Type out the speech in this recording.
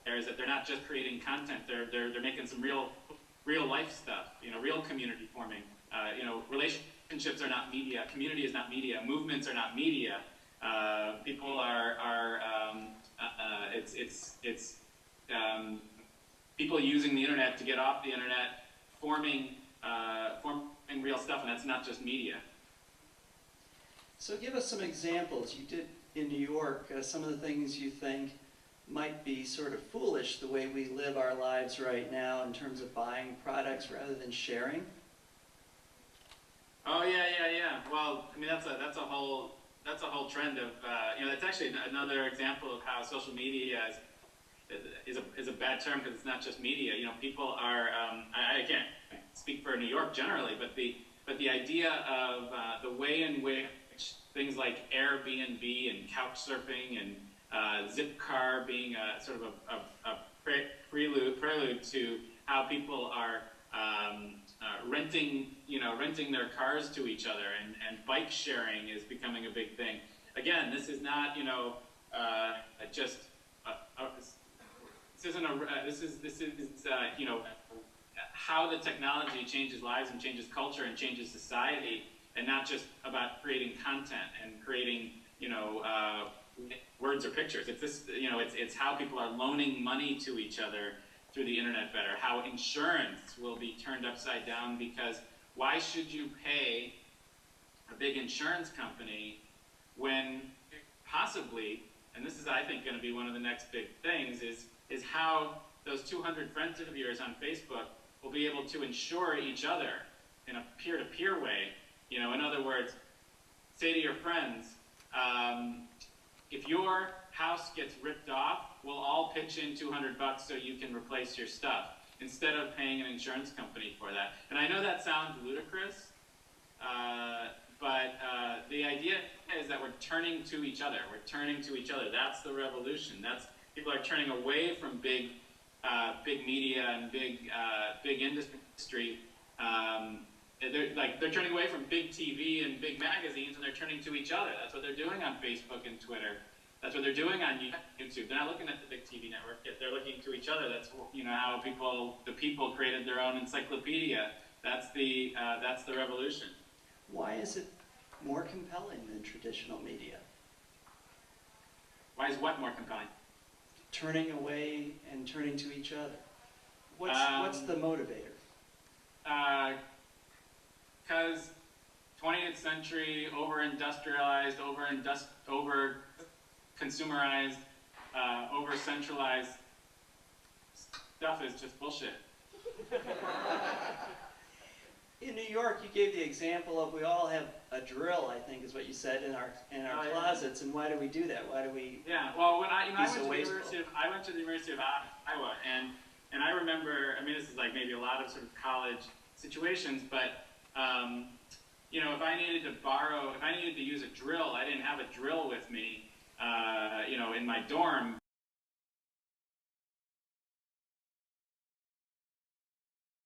there is that they're not just creating content. They're making some real life stuff. Real community forming. Relationships are not media. Community is not media. Movements are not media. People are it's people using the internet to get off the internet, forming real stuff, and that's not just media. So give us some examples. You did in New York some of the things you think might be sort of foolish the way we live our lives right now in terms of buying products rather than sharing. Oh yeah. Well, I mean that's a whole trend of that's actually another example of how social media is a bad term, because it's not just media. People are I can't speak for New York generally, but the idea of the way in which things like Airbnb and couch surfing and Zipcar being a sort of a prelude to how people are renting their cars to each other, and bike sharing is becoming a big thing. Again, this is not just this is how the technology changes lives and changes culture and changes society, and not just about creating content and creating words or pictures. It's this, it's how people are loaning money to each other through the internet better. How insurance will be turned upside down, because why should you pay a big insurance company when possibly, and this is I think going to be one of the next big things, is how those 200 friends of yours on Facebook will be able to insure each other in a peer-to-peer way. In other words, say to your friends, if your house gets ripped off, we'll all pitch in $200 so you can replace your stuff, instead of paying an insurance company for that. And I know that sounds ludicrous, but the idea is that we're turning to each other. We're turning to each other. That's the revolution. People are turning away from big media and big industry. They're turning away from big TV and big magazines, and they're turning to each other. That's what they're doing on Facebook and Twitter. That's what they're doing on YouTube. They're not looking at the big TV network. They're looking to each other. That's how the people created their own encyclopedia. That's the revolution. Why is it more compelling than traditional media? Why is what more compelling? Turning away and turning to each other. What's the motivator? Because 20th century, over-industrialized, over-consumerized, over-centralized stuff is just bullshit. In New York, you gave the example of we all have a drill, I think is what you said, in our closets. And why do we do that? Why do we? Yeah. Well, when I went to the University of Iowa, and I remember, I mean, this is like maybe a lot of sort of college situations, but if I needed to use a drill, I didn't have a drill with me, in my dorm.